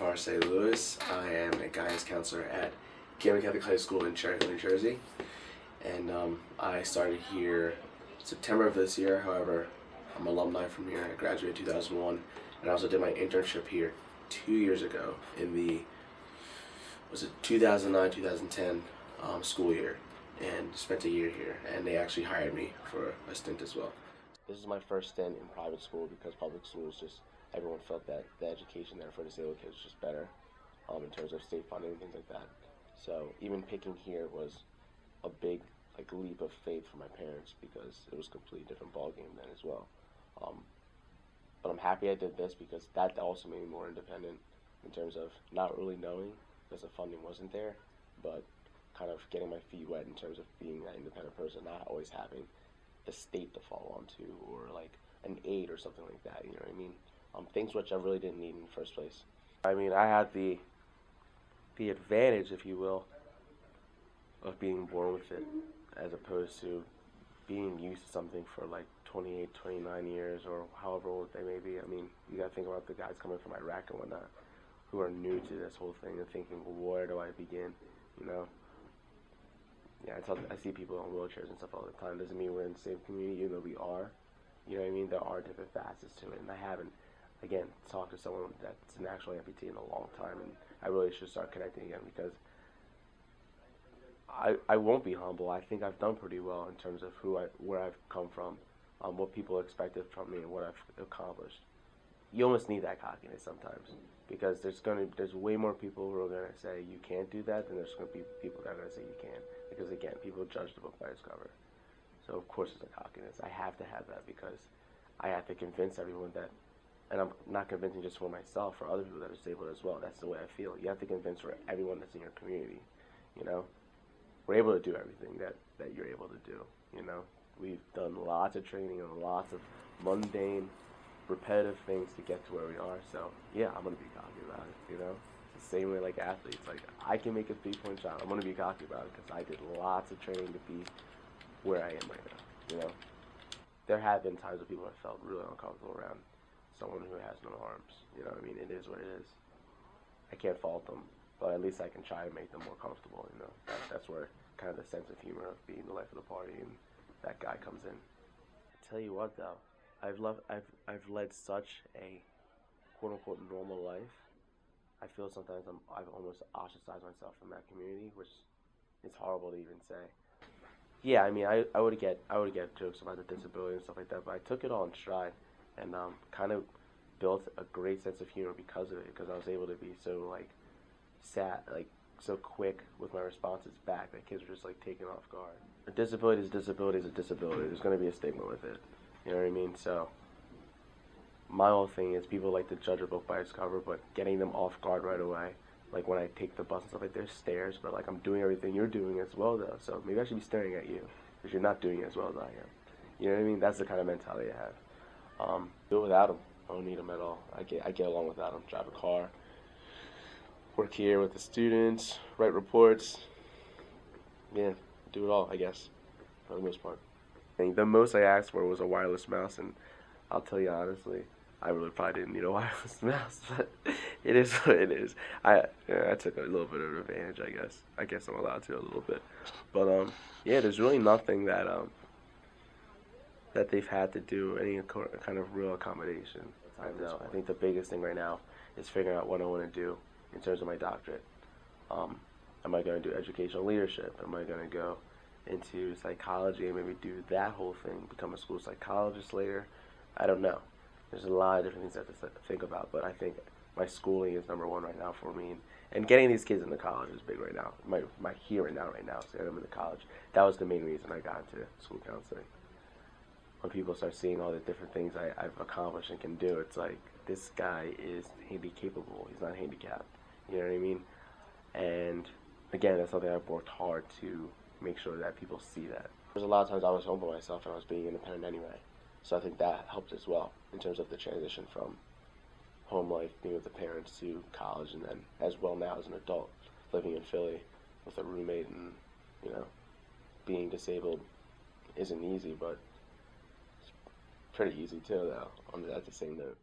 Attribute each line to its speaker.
Speaker 1: Varsay Lewis. I am a guidance counselor at Camden Catholic High School in Cherry Hill, New Jersey. And I started here September of this year. However, I'm an alumni from here. I graduated 2001, and I also did my internship here 2 years ago in the 2009-2010 school year, and spent a year here. And they actually hired me for a stint as well. This is my first stint in private school because public schools just everyone felt that the education there for disabled kids was just better in terms of state funding and things like that. So even picking here was a big leap of faith for my parents because it was a completely different ballgame then as well. But I'm happy I did this because that also made me more independent in terms of not really knowing because the funding wasn't there, but kind of getting my feet wet in terms of being that independent person, not always having the state to fall onto or like an aid or something like that, you know what I mean? Things which I really didn't need in the first place. I mean, I had the advantage, if you will, of being born with it, as opposed to being used to something for like 28, 29 years, or however old they may be. I mean, you gotta think about the guys coming from Iraq and whatnot, who are new to this whole thing and thinking, well, where do I begin, you know? Yeah, I see people in wheelchairs and stuff all the time. Doesn't mean we're in the same community, even though we are. You know what I mean? There are different facets to it, and I haven't, again, talked to someone that's an actual amputee in a long time, and I really should start connecting again because I won't be humble. I think I've done pretty well in terms of where I've come from, what people expected from me, and what I've accomplished. You almost need that cockiness sometimes because there's way more people who are gonna say you can't do that than there's gonna be people that are gonna say you can. Because again, people judge the book by its cover. So of course it's a cockiness. I have to have that because I have to convince everyone that, and I'm not convincing just for myself, for other people that are disabled as well. That's the way I feel. You have to convince for everyone that's in your community, you know? We're able to do everything that you're able to do, you know? We've done lots of training and lots of mundane, repetitive things to get to where we are. So yeah, I'm gonna be cocky about it, you know? It's the same way like athletes. Like I can make a 3-point shot. I'm gonna be cocky about it because I did lots of training to be where I am right now, you know? There have been times where people have felt really uncomfortable around someone who has no arms, you know what I mean? It is what it is. I can't fault them, but at least I can try and make them more comfortable, you know? That's where kind of the sense of humor of being the life of the party and that guy comes in. I tell you what though, I've led such a quote-unquote normal life. I feel sometimes I've almost ostracized myself from that community, which is horrible to even say. Yeah, I mean, I would get jokes about the disability and stuff like that, but I took it all in stride and kind of built a great sense of humor because of it, because I was able to be so so quick with my responses back that kids were just like taken off guard. A disability is a disability is a disability. There's going to be a stigma with it. You know what I mean? So my whole thing is people like to judge a book by its cover, but getting them off guard right away. Like when I take the bus and stuff, like there's stairs, but like I'm doing everything you're doing as well though. So maybe I should be staring at you because you're not doing it as well as I am. You know what I mean? That's the kind of mentality I have. Do it without them. I don't need them at all. I get along without them. Drive a car, work here with the students, write reports. Yeah, do it all, I guess, for the most part. And the most I asked for was a wireless mouse, and I'll tell you honestly, I really probably didn't need a wireless mouse, but it is what it is. I took a little bit of advantage, I guess. I guess I'm allowed to a little bit. But yeah, there's really nothing that they've had to do any kind of real accommodation. I know. I think the biggest thing right now is figuring out what I want to do in terms of my doctorate. Am I going to do educational leadership? Am I going to go into psychology and maybe do that whole thing, become a school psychologist later? I don't know. There's a lot of different things I have to think about, but I think my schooling is number one right now for me. And getting these kids into college is big right now. My here and now right now is getting them into college. That was the main reason I got into school counseling. When people start seeing all the different things I've accomplished and can do, it's like, this guy is capable. He's not handicapped. You know what I mean? And again, that's something I've worked hard to make sure that people see that. There's a lot of times I was home by myself and I was being independent anyway. So I think that helped as well in terms of the transition from home life, being with the parents, to college, and then as well now as an adult, living in Philly with a roommate, and you know, being disabled isn't easy, but it's pretty easy too, though, at the same note.